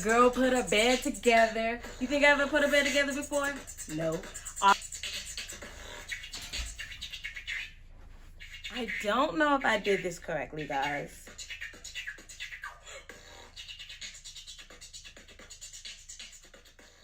girl put a bed together. You think I ever put a bed together before? No. I don't know if I did this correctly, guys.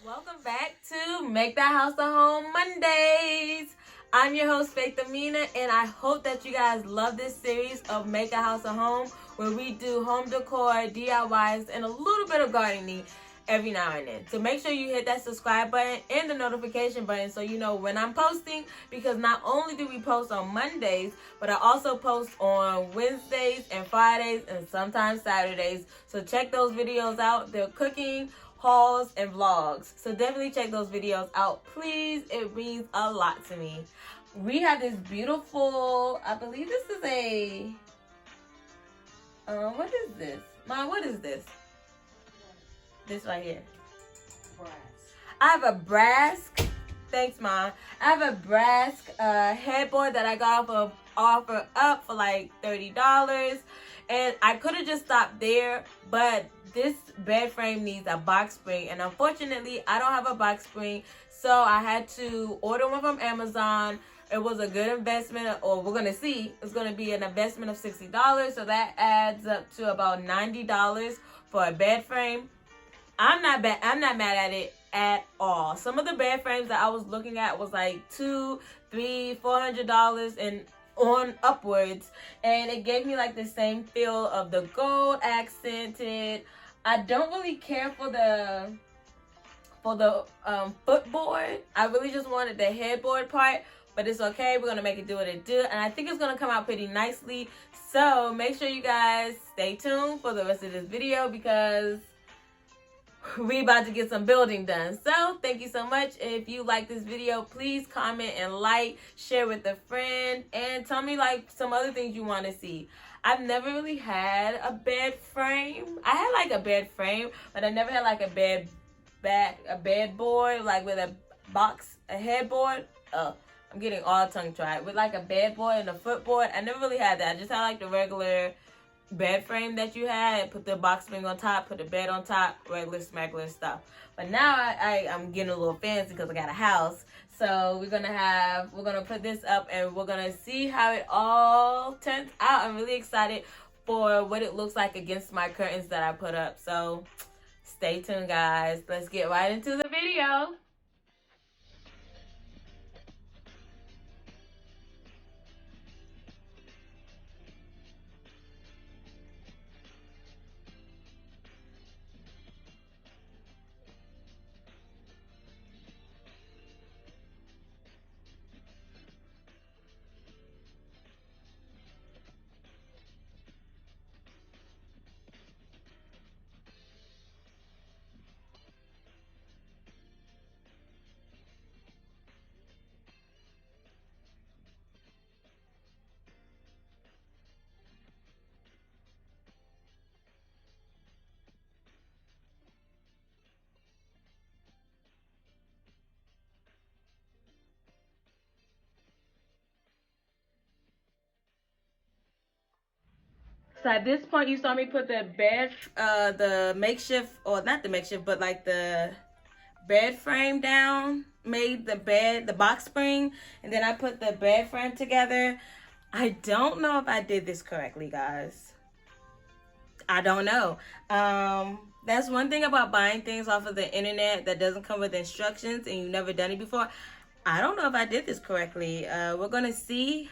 Welcome back to Make That House a Home Mondays. I'm your host, Faith Amina, and I hope that you guys love this series of Make a House a Home, where we do home decor, DIYs, and a little bit of gardening every now and then. So make sure you hit that subscribe button and the notification button so you know when I'm posting, because not only do we post on Mondays, but I also post on Wednesdays and Fridays and sometimes Saturdays. So check those videos out. They're cooking, hauls, and vlogs. So definitely check those videos out, please. It means a lot to me. We have this beautiful, I believe this is a, what is this? Mom, what is this? This right here. Brass. I have a brass, thanks Mom. I have a brass headboard that I got off of Offer Up for like $30. And I could have just stopped there, but this bed frame needs a box spring, and unfortunately I don't have a box spring, so I had to order one from Amazon. It was a good investment, or we're gonna see. It's gonna be an investment of $60, so that adds up to about $90 for a bed frame. I'm not mad at it at all. Some of the bed frames that I was looking at was like $200, $300, $400 and on upwards, and it gave me like the same feel of the gold accented. I don't really care for the footboard. I really just wanted the headboard part, but it's okay. We're gonna make it do what it do, and I think it's gonna come out pretty nicely. So make sure you guys stay tuned for the rest of this video, because we about to get some building done. So thank you so much. If you like this video, please comment and like, share with a friend, and tell me like some other things you want to see. I've never really had a bed frame. I had like a bed frame, but I never had like a bed board, like with a headboard. Oh, I'm getting all tongue tied. With like a bed board and a footboard. I never really had that. I just had like the regular bed frame that you had, put the box spring on top, put the bed on top, regular smackler stuff. But now I'm getting a little fancy because I got a house. So we're gonna put this up and we're gonna see how it all turns out. I'm really excited for what it looks like against my curtains that I put up. So stay tuned, guys. Let's get right into the video. So at this point, you saw me put the bed, the makeshift, or not the makeshift, but like the bed frame down, made the box spring, and then I put the bed frame together. I don't know if I did this correctly, guys. I don't know. That's one thing about buying things off of the internet that doesn't come with instructions and you've never done it before. I don't know if I did this correctly. We're gonna see.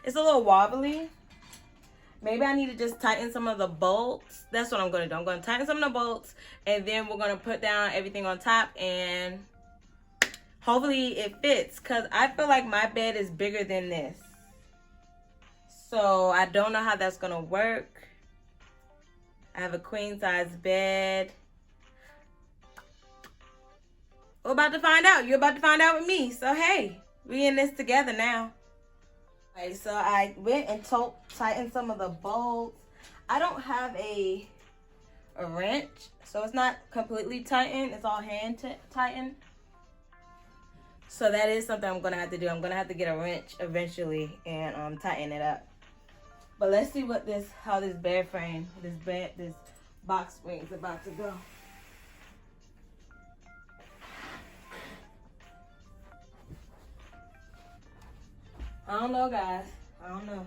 It's a little wobbly. Maybe I need to just tighten some of the bolts. That's what I'm going to do. I'm going to tighten some of the bolts, and then we're going to put down everything on top, and hopefully it fits, because I feel like my bed is bigger than this. So I don't know how that's going to work. I have a queen size bed. We're about to find out. You're about to find out with me. So hey, we in this together now. Okay, so I went and tightened some of the bolts. I don't have a wrench, so it's not completely tightened. It's all hand tightened. So that is something I'm gonna have to do. I'm gonna have to get a wrench eventually and tighten it up. But let's see how this bed frame, this box spring is about to go. I don't know, guys. I don't know.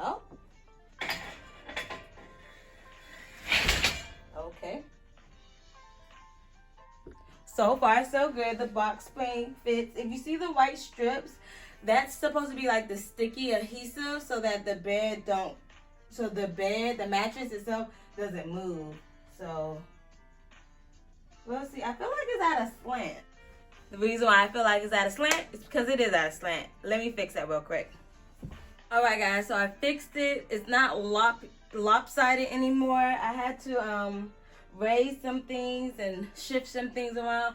Oh. Okay. So far, so good. The box spring fits. If you see the white strips, that's supposed to be like the sticky adhesive so that the bed don't, so the mattress itself doesn't move. So, we'll see. I feel like it's at a slant. The reason why I feel like it's at a slant is because it is at a slant. Let me fix that real quick. Alright guys, so I fixed it. It's not lopsided anymore. I had to raise some things and shift some things around.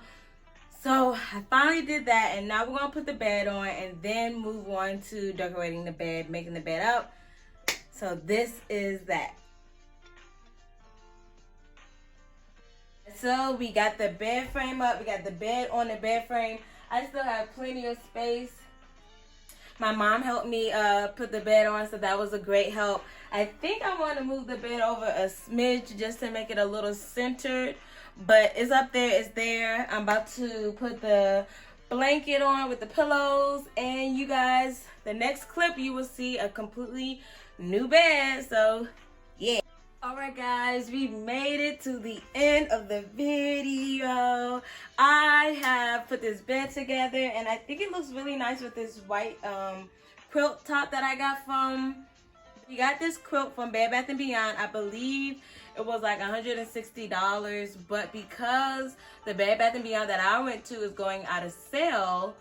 So I finally did that, and now we're going to put the bed on and then move on to decorating the bed, making the bed up. So this is that. So we got the bed frame up. We got the bed on the bed frame. I still have plenty of space. My mom helped me put the bed on, so that was a great help. I think I want to move the bed over a smidge just to make it a little centered. But it's up there, it's there. I'm about to put the blanket on with the pillows. And you guys, the next clip you will see a completely new bed. So, yeah. Alright guys, we made it to the end of the video. I have put this bed together and I think it looks really nice with this white quilt top that I got from. We got this quilt from Bed Bath & Beyond. I believe it was like $160, but because the Bed Bath & Beyond that I went to is going out of sale,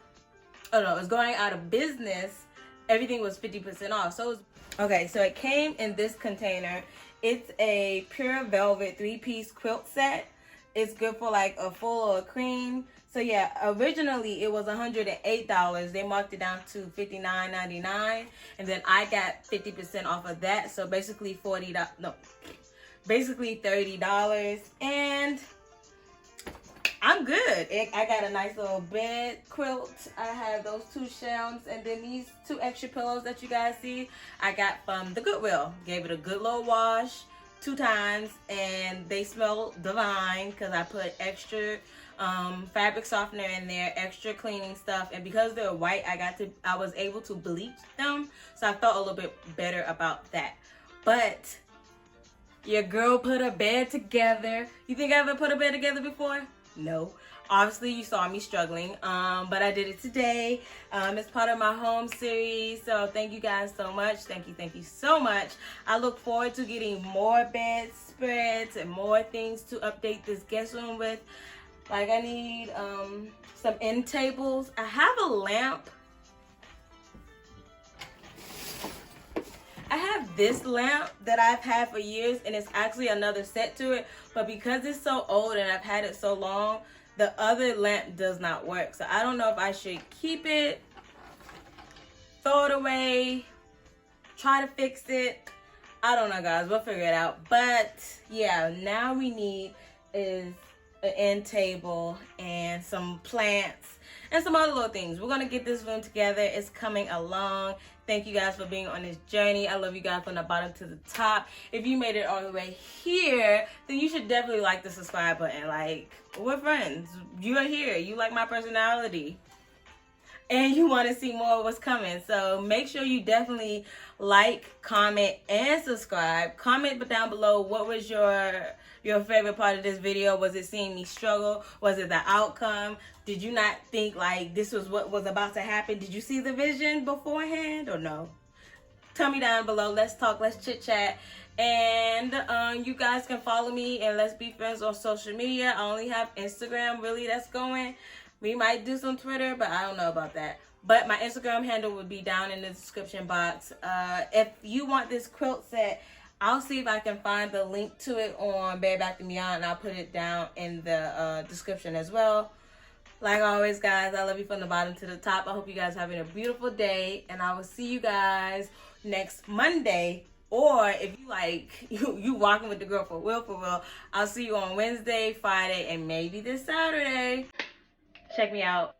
it's going out of business, everything was 50% off. So okay, so it came in this container. It's a pure velvet 3-piece quilt set. It's good for like a full or a cream. So yeah, originally it was $108. They marked it down to $59.99, and then I got 50% off of that. So basically basically $30, and I'm good. I got a nice little bed quilt. I have those 2 shelves, and then these 2 extra pillows that you guys see I got from the Goodwill. Gave it a good little wash 2 times, and they smell divine because I put extra fabric softener in there, extra cleaning stuff, and because they're white, I was able to bleach them, so I felt a little bit better about that. But your girl put a bed together. You think I ever put a bed together before? No. Obviously you saw me struggling, but I did it today. It's part of my home series, so thank you guys so much. Thank you so much. I look forward to getting more bed spreads and more things to update this guest room with. Like I need some end tables. I have a lamp. I have this lamp that I've had for years, and it's actually another set to it, but because it's so old and I've had it so long, the other lamp does not work. So I don't know if I should keep it, throw it away, try to fix it. I don't know, guys. We'll figure it out. But yeah, now we need is an end table and some plants and some other little things. We're gonna get this room together. It's coming along. Thank you guys for being on this journey. I love you guys from the bottom to the top. If you made it all the way here, then you should definitely like the subscribe button. Like, we're friends. You are here. You like my personality, and you want to see more of what's coming. So make sure you definitely like, comment, and subscribe. Comment down below, what was your favorite part of this video? Was it seeing me struggle? Was it the outcome? Did you not think like this was what was about to happen? Did you see the vision beforehand or no? Tell me down below. Let's talk, let's chit chat. And you guys can follow me and let's be friends on social media. I only have Instagram really that's going. We might do some Twitter, but I don't know about that. But my Instagram handle will be down in the description box. If you want this quilt set, I'll see if I can find the link to it on Bed Bath & Beyond, and I'll put it down in the description as well. Like always, guys, I love you from the bottom to the top. I hope you guys are having a beautiful day, and I will see you guys next Monday. Or if you like, you walking with the girl for real, I'll see you on Wednesday, Friday, and maybe this Saturday. Check me out.